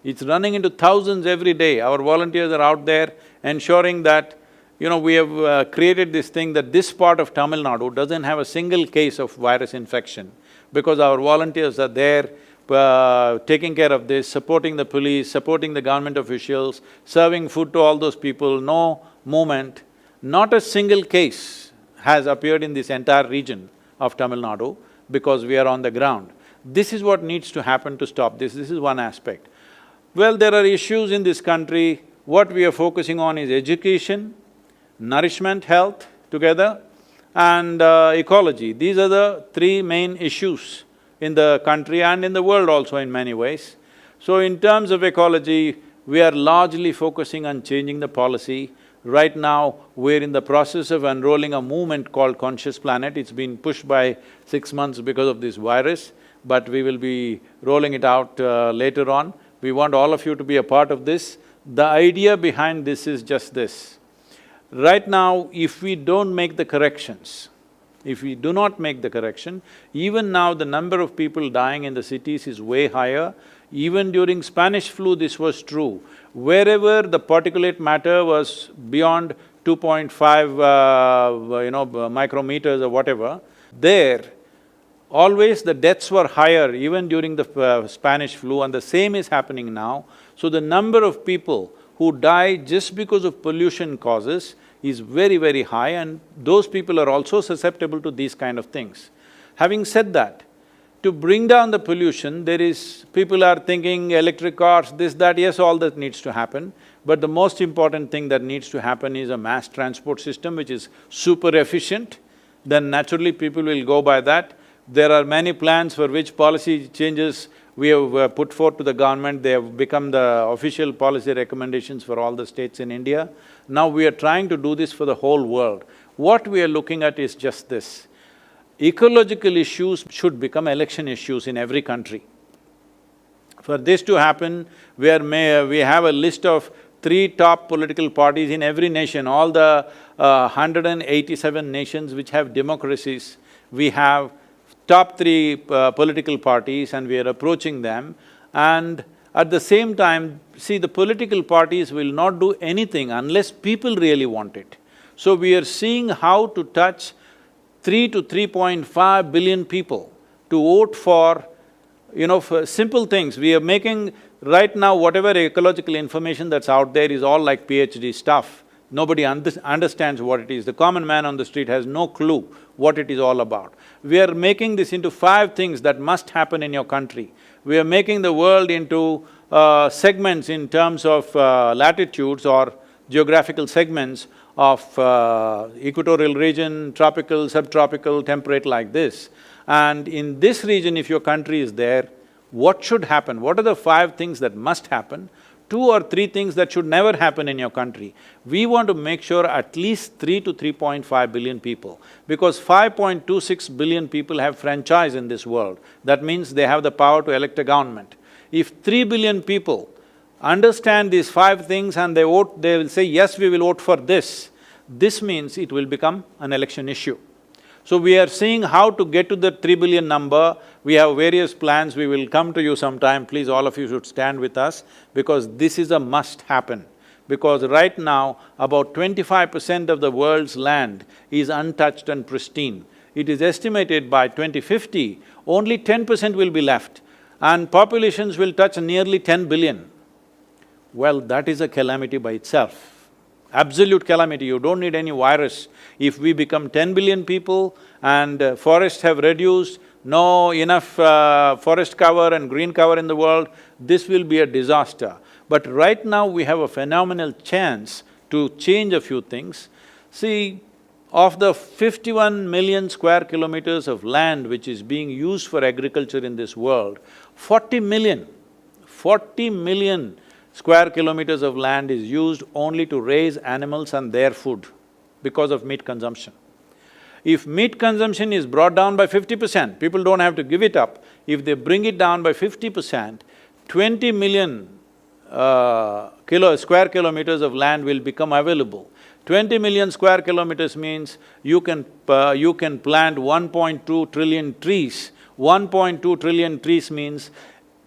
It's running into thousands every day. Our volunteers are out there ensuring that, we have created this thing that this part of Tamil Nadu doesn't have a single case of virus infection, because our volunteers are there taking care of this, supporting the police, supporting the government officials, serving food to all those people, no movement. Not a single case has appeared in this entire region of Tamil Nadu because we are on the ground. This is what needs to happen to stop this is one aspect. Well, there are issues in this country. What we are focusing on is education, nourishment, health together, and ecology. These are the three main issues in the country and in the world also in many ways. So in terms of ecology, we are largely focusing on changing the policy. Right now, we're in the process of unrolling a movement called Conscious Planet. It's been pushed by 6 months because of this virus, but we will be rolling it out later on. We want all of you to be a part of this. The idea behind this is just this. Right now, if we don't make the corrections, if we do not make the correction, even now the number of people dying in the cities is way higher. Even during Spanish flu, this was true. Wherever the particulate matter was beyond 2.5 micrometers or whatever, there Always the deaths were higher even during the Spanish flu, and the same is happening now. So the number of people who die just because of pollution causes is very, very high, and those people are also susceptible to these kind of things. Having said that, to bring down the pollution, people are thinking electric cars, this, that, yes, all that needs to happen. But the most important thing that needs to happen is a mass transport system which is super efficient. Then naturally people will go by that. There are many plans for which policy changes we have put forth to the government. They have become the official policy recommendations for all the states in India. Now we are trying to do this for the whole world. What we are looking at is just this: ecological issues should become election issues in every country. For this to happen, we have a list of 3 top political parties in every nation, all the 187 nations which have democracies. We have top 3 political parties and we are approaching them. And at the same time, see, the political parties will not do anything unless people really want it. So we are seeing how to touch 3 to 3.5 billion people to vote for, for simple things. We are making… Right now, whatever ecological information that's out there is all like PhD stuff. Nobody understands what it is. The common man on the street has no clue what it is all about. We are making this into 5 things that must happen in your country. We are making the world into segments in terms of latitudes or geographical segments of equatorial region, tropical, subtropical, temperate, like this. And in this region, if your country is there, what should happen? What are the 5 things that must happen? 2 or 3 things that should never happen in your country. We want to make sure at least 3 to 3.5 billion people, because 5.26 billion people have franchise in this world. That means they have the power to elect a government. If 3 billion people understand these 5 things and they vote, they will say, yes, we will vote for this. This means it will become an election issue. So we are seeing how to get to the 3 billion number. We have various plans, we will come to you sometime. Please, all of you should stand with us, because this is a must happen. Because right now, about 25% of the world's land is untouched and pristine. It is estimated by 2050, only 10% will be left, and populations will touch nearly 10 billion. Well, that is a calamity by itself. Absolute calamity, you don't need any virus. If we become 10 billion people and forests have reduced, no enough forest cover and green cover in the world, this will be a disaster. But right now we have a phenomenal chance to change a few things. See, of the 51 million square kilometers of land which is being used for agriculture in this world, 40 million square kilometers of land is used only to raise animals and their food because of meat consumption. If meat consumption is brought down by 50%, people don't have to give it up. If they bring it down by 50%, 20 million square kilometers of land will become available. 20 million square kilometers means you can plant 1.2 trillion trees. 1.2 trillion trees means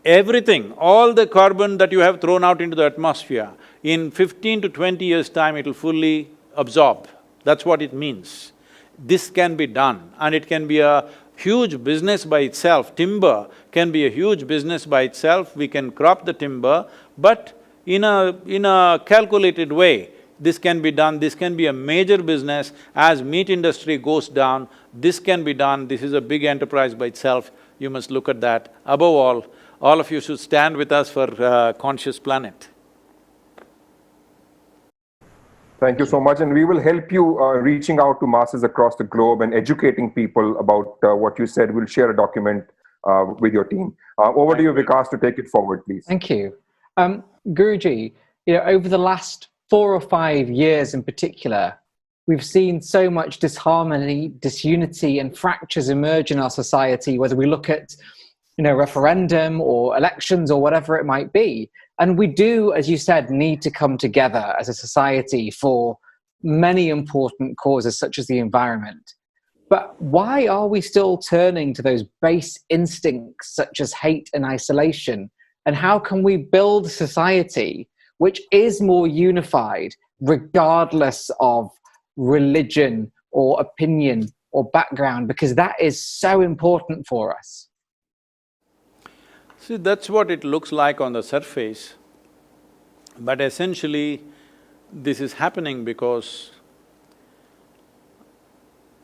everything, all the carbon that you have thrown out into the atmosphere, in 15 to 20 years' time, it will fully absorb. That's what it means. This can be done, and it can be a huge business by itself. Timber can be a huge business by itself. We can crop the timber, but in a calculated way, this can be done. This can be a major business. As meat industry goes down, this can be done. This is a big enterprise by itself. You must look at that. Above all of you should stand with us for Conscious Planet. Thank you so much, and we will help you reaching out to masses across the globe and educating people about what you said. We'll share a document with your team. Over to you, Vikas, to take it forward, please. Thank you. Guruji, over the last 4 or 5 years in particular, we've seen so much disharmony, disunity, and fractures emerge in our society, whether we look at referendum or elections or whatever it might be. And we do, as you said, need to come together as a society for many important causes such as the environment. But why are we still turning to those base instincts such as hate and isolation? And how can we build a society which is more unified regardless of religion or opinion or background, because that is so important for us? See, that's what it looks like on the surface, but essentially this is happening because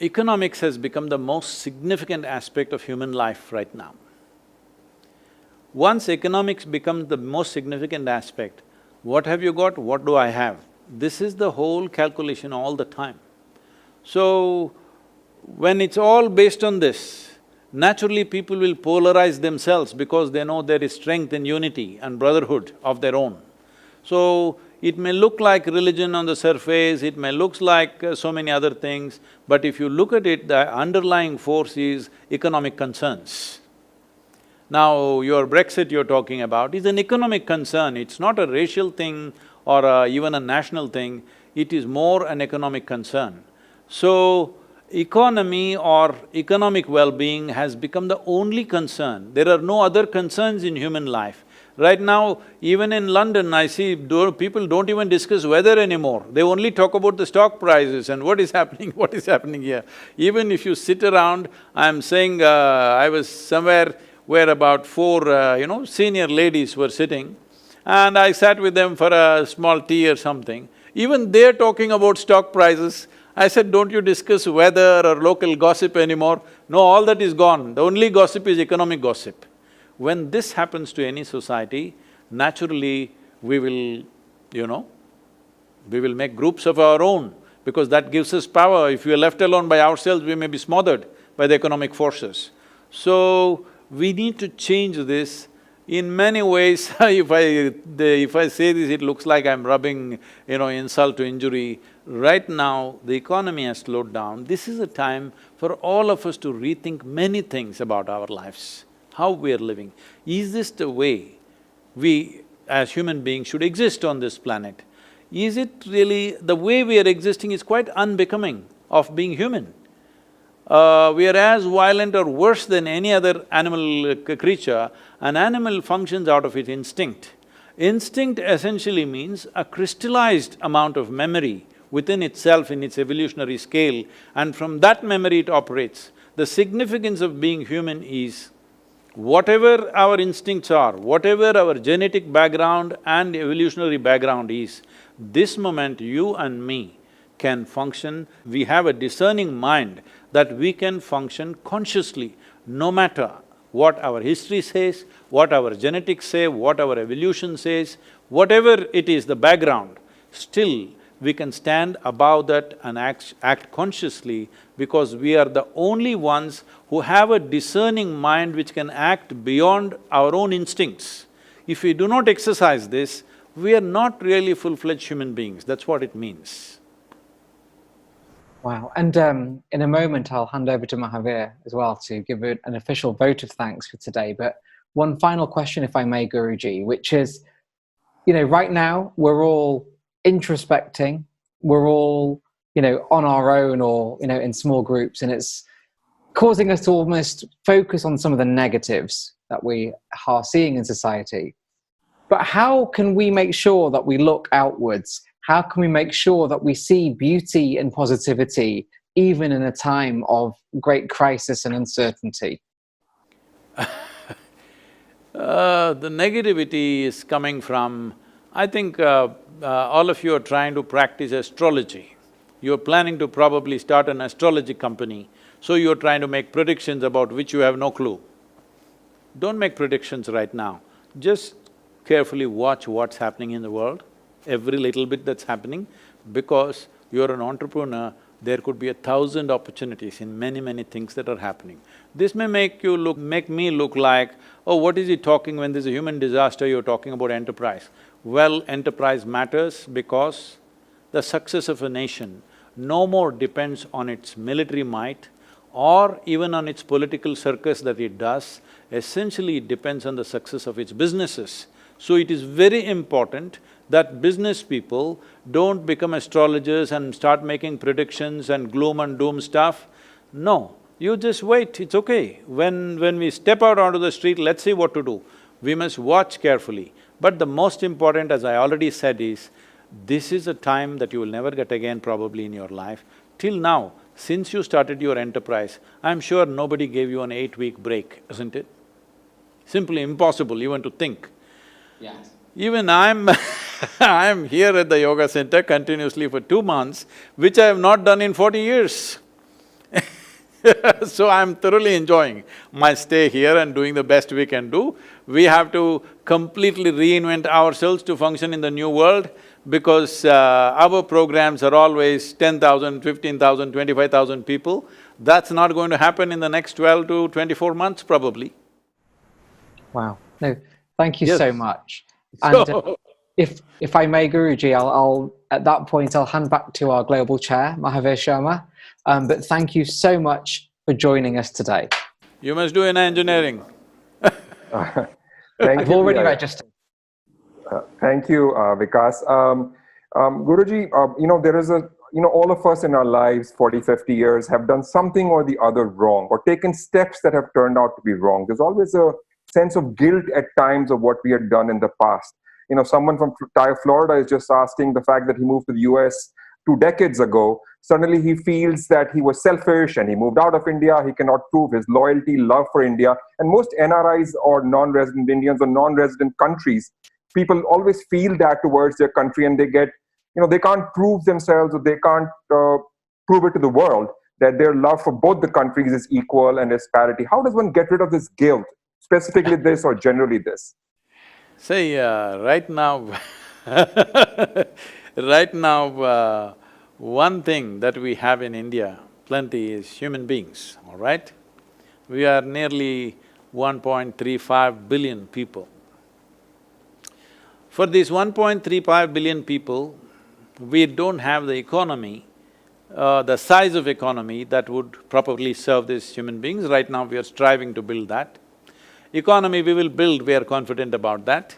economics has become the most significant aspect of human life right now. Once economics becomes the most significant aspect, what have you got, what do I have? This is the whole calculation all the time. So, when it's all based on this, naturally people will polarize themselves because they know there is strength in unity and brotherhood of their own. So, it may look like religion on the surface, it may look like so many other things, but if you look at it, the underlying force is economic concerns. Now, your Brexit you're talking about is an economic concern, it's not a racial thing or even a national thing, it is more an economic concern. So, economy or economic well-being has become the only concern. There are no other concerns in human life. Right now, even in London, I see people don't even discuss weather anymore. They only talk about the stock prices and what is happening, what is happening here. Even if you sit around, I'm saying, I was somewhere where about four, senior ladies were sitting, and I sat with them for a small tea or something. Even they're talking about stock prices. I said, don't you discuss weather or local gossip anymore? No, all that is gone. The only gossip is economic gossip. When this happens to any society, naturally we will, we will make groups of our own because that gives us power. If we are left alone by ourselves, we may be smothered by the economic forces. So, we need to change this in many ways. If I say this, it looks like I'm rubbing, insult to injury. Right now, the economy has slowed down. This is a time for all of us to rethink many things about our lives, how we are living. Is this the way we as human beings should exist on this planet? Is it really… the way we are existing is quite unbecoming of being human. We are as violent or worse than any other animal creature. An animal functions out of its instinct. Instinct essentially means a crystallized amount of memory within itself in its evolutionary scale, and from that memory it operates. The significance of being human is whatever our instincts are, whatever our genetic background and evolutionary background is, this moment you and me can function, we have a discerning mind that we can function consciously, no matter what our history says, what our genetics say, what our evolution says, whatever it is, the background, still we can stand above that and act consciously because we are the only ones who have a discerning mind which can act beyond our own instincts. If we do not exercise this, we are not really full-fledged human beings, that's what it means. Wow, and in a moment I'll hand over to Mahavir as well to give an official vote of thanks for today. But one final question, if I may, Guruji, which is, right now we're all introspecting, we're all, on our own or, in small groups, and it's causing us to almost focus on some of the negatives that we are seeing in society. But how can we make sure that we look outwards? How can we make sure that we see beauty and positivity even in a time of great crisis and uncertainty? The negativity is coming from… I think all of you are trying to practice astrology. You're planning to probably start an astrology company, so you're trying to make predictions about which you have no clue. Don't make predictions right now. Just carefully watch what's happening in the world, every little bit that's happening, because you're an entrepreneur, there could be 1,000 opportunities in many things that are happening. This may make me look like, oh, what is he talking when there's a human disaster, you're talking about enterprise. Well, enterprise matters because the success of a nation no more depends on its military might or even on its political circus that it does. Essentially, it depends on the success of its businesses. So it is very important that business people don't become astrologers and start making predictions and gloom and doom stuff. No, you just wait, it's okay. When we step out onto the street, let's see what to do. We must watch carefully. But the most important, as I already said, is This is a time that you will never get again probably in your life. Till now, since you started your enterprise, I'm sure nobody gave you an 8-week break, isn't it? Simply impossible even to think. Yes. Even I'm I'm here at the yoga center continuously for 2 months, which I have not done in 40 years. So I'm thoroughly enjoying my stay here and doing the best we can do. We have to completely reinvent ourselves to function in the new world because our programs are always 10,000, 15,000, 25,000 people. That's not going to happen in the next 12 to 24 months probably. Wow. No, thank you Yes. so much. And So, if I may, Guruji, I'll at that point I'll hand back to our global chair, Mahavir Sharma. But thank you so much for joining us today. you must do in engineering. Thank I've you. already Yeah. registered. Thank you, Vikas. Guruji, there is all of us in our lives, 40, 50 years, have done something or the other wrong or taken steps that have turned out to be wrong. There's always a sense of guilt at times of what we had done in the past. Someone from TiE, Florida is just asking the fact that he moved to the US 2 decades ago. Suddenly he feels that he was selfish and he moved out of India. He cannot prove his loyalty, love for India. And most NRIs or non-resident Indians or non-resident countries, people always feel that towards their country and they get, they can't prove themselves or they can't prove it to the world that their love for both the countries is equal and is parity. How does one get rid of this guilt, specifically this or generally this? See, right now right now, one thing that we have in India plenty is human beings, all right? We are nearly 1.35 billion people. For these 1.35 billion people, we don't have the economy, the size of economy that would properly serve these human beings. Right now we are striving to build that. Economy we will build, we are confident about that.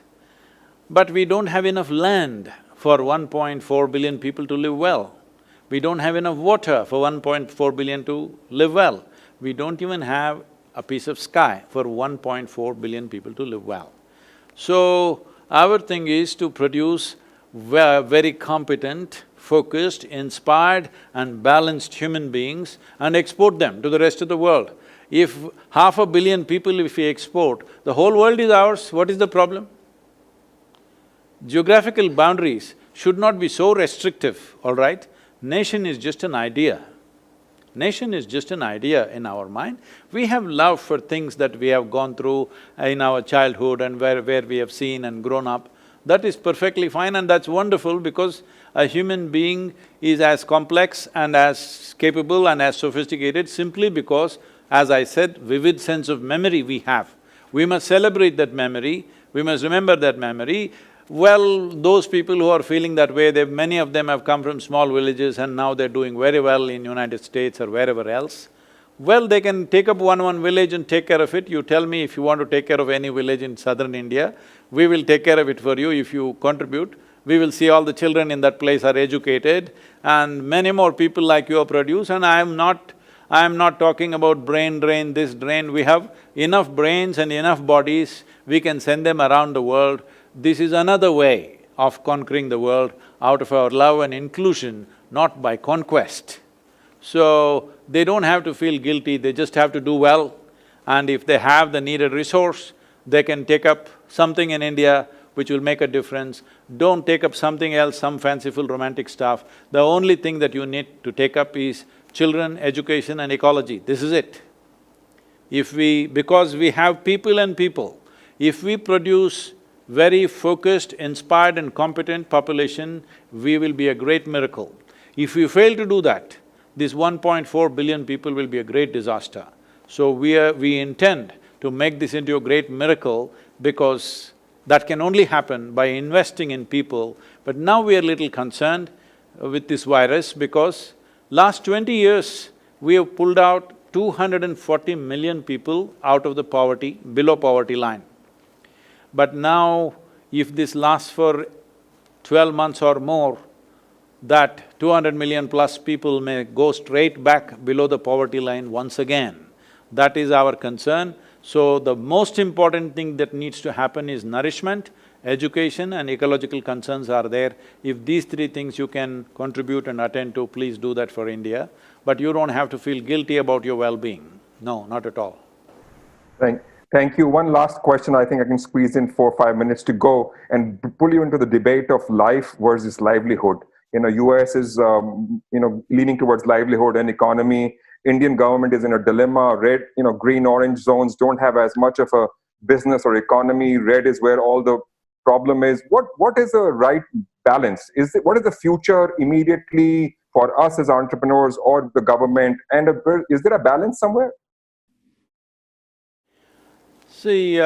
But we don't have enough land for 1.4 billion people to live well. We don't have enough water for 1.4 billion to live well. We don't even have a piece of sky for 1.4 billion people to live well. So, our thing is to produce very competent, focused, inspired and balanced human beings and export them to the rest of the world. If 500 million people if we export, the whole world is ours, what is the problem? Geographical boundaries should not be so restrictive, all right? Nation is just an idea. Nation is just an idea in our mind. We have love for things that we have gone through in our childhood and where we have seen and grown up. That is perfectly fine and that's wonderful because a human being is as complex and as capable and as sophisticated simply because, as I said, vivid sense of memory we have. We must celebrate that memory, we must remember that memory. Well, those people who are feeling that way, many of them have come from small villages and now they're doing very well in United States or wherever else. Well, they can take up one village and take care of it. You tell me if you want to take care of any village in southern India, we will take care of it for you if you contribute. We will see all the children in that place are educated and many more people like you are produced and I am not talking about brain drain, this drain. We have enough brains and enough bodies, we can send them around the world. This is another way of conquering the world out of our love and inclusion, not by conquest. So, they don't have to feel guilty, they just have to do well. And if they have the needed resource, they can take up something in India which will make a difference. Don't take up something else, some fanciful romantic stuff. The only thing that you need to take up is children, education and ecology, this is it. Because we have people and people, if we produce very focused, inspired and competent population, we will be a great miracle. If we fail to do that, this 1.4 billion people will be a great disaster. So we intend to make this into a great miracle because that can only happen by investing in people. But now we are little concerned with this virus because last 20 years, we have pulled out 240 million people out of the poverty, below poverty line. But now, if this lasts for 12 months or more, that 200 million plus people may go straight back below the poverty line once again. That is our concern. So, the most important thing that needs to happen is nourishment, Education and ecological concerns are there. If these three things you can contribute and attend to, please do that for India. But you don't have to feel guilty about your well-being. No, not at all. Thank you. One last question. I think I can squeeze in 4 or 5 minutes to go and pull you into the debate of life versus livelihood. US is, leaning towards livelihood and economy. Indian government is in a dilemma. Red, green, orange zones don't have as much of a business or economy. Red is where all the problem is. What is the right balance? What is the future immediately for us as entrepreneurs or the government? And is there a balance somewhere? See,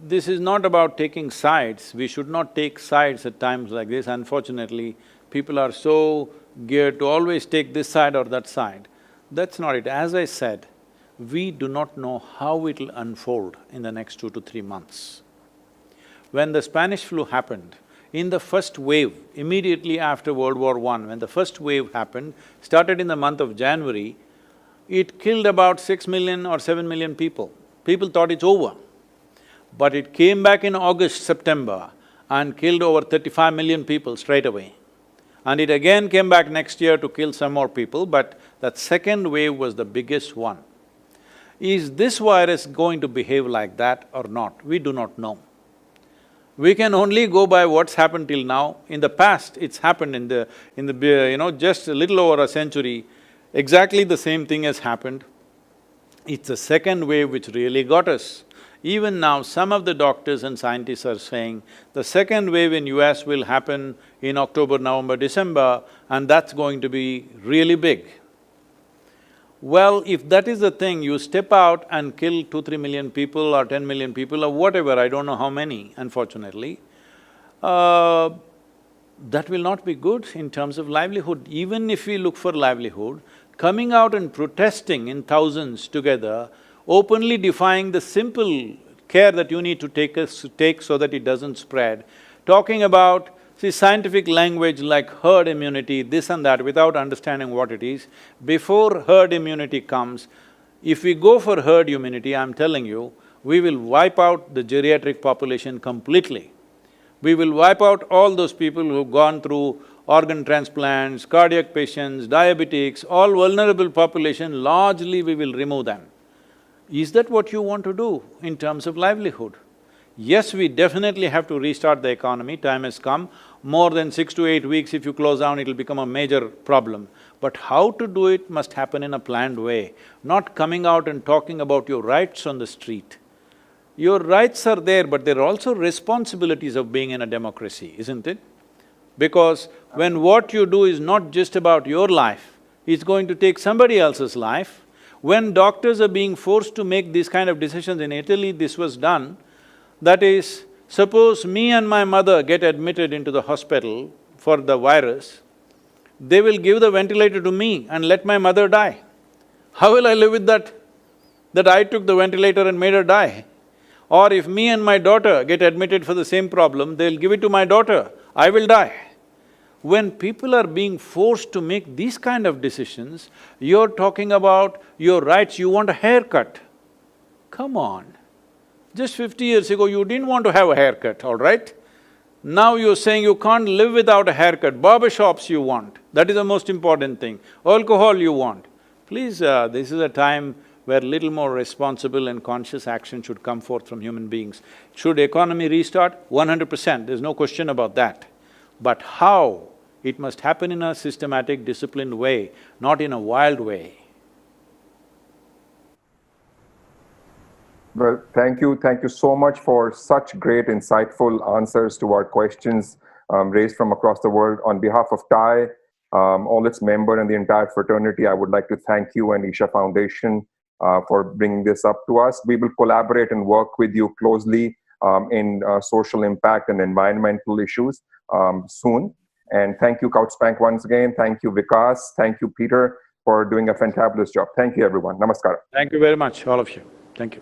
this is not about taking sides. We should not take sides at times like this. Unfortunately, people are so geared to always take this side or that side. That's not it. As I said, we do not know how it'll unfold in the next 2 to 3 months. When the Spanish flu happened, in the first wave, immediately after World War I, when the first wave happened, started in the month of January, it killed about 6 million or 7 million people. People thought it's over. But it came back in August, September and killed over 35 million people straight away. And it again came back next year to kill some more people, but that second wave was the biggest one. Is this virus going to behave like that or not? We do not know. We can only go by what's happened till now. In the past, it's happened in the just a little over a century, exactly the same thing has happened. It's the second wave which really got us. Even now, some of the doctors and scientists are saying the second wave in US will happen in October, November, December, and that's going to be really big. Well, if that is the thing, you step out and kill 2-3 million people or 10 million people or whatever, I don't know how many, unfortunately, that will not be good in terms of livelihood. Even if we look for livelihood, coming out and protesting in thousands together, openly defying the simple care that you need to take so that it doesn't spread, talking about, see, scientific language like herd immunity, this and that, without understanding what it is. Before herd immunity comes, if we go for herd immunity, I'm telling you, we will wipe out the geriatric population completely. We will wipe out all those people who've gone through organ transplants, cardiac patients, diabetics, all vulnerable population, largely we will remove them. Is that what you want to do in terms of livelihood? Yes, we definitely have to restart the economy, time has come. More than 6 to 8 weeks, if you close down, it'll become a major problem. But how to do it must happen in a planned way, not coming out and talking about your rights on the street. Your rights are there, but there are also responsibilities of being in a democracy, isn't it? Because when what you do is not just about your life, it's going to take somebody else's life. When doctors are being forced to make these kind of decisions, in Italy this was done, that is, suppose me and my mother get admitted into the hospital for the virus, they will give the ventilator to me and let my mother die. How will I live with that? That I took the ventilator and made her die? Or if me and my daughter get admitted for the same problem, they'll give it to my daughter, I will die. When people are being forced to make these kind of decisions, you're talking about your rights, you want a haircut. Come on. Just 50 years ago, you didn't want to have a haircut, all right? Now you're saying you can't live without a haircut, barber shops you want, that is the most important thing, alcohol you want. Please, this is a time where little more responsible and conscious action should come forth from human beings. Should economy restart? 100%, there's no question about that. But how? It must happen in a systematic, disciplined way, not in a wild way. Well, thank you so much for such great, insightful answers to our questions raised from across the world. On behalf of TiE, all its members and the entire fraternity, I would like to thank you and Isha Foundation for bringing this up to us. We will collaborate and work with you closely in social impact and environmental issues soon. And thank you, Couchspank, once again. Thank you, Vikas. Thank you, Peter, for doing a fantabulous job. Thank you, everyone. Namaskar. Thank you very much, all of you. Thank you.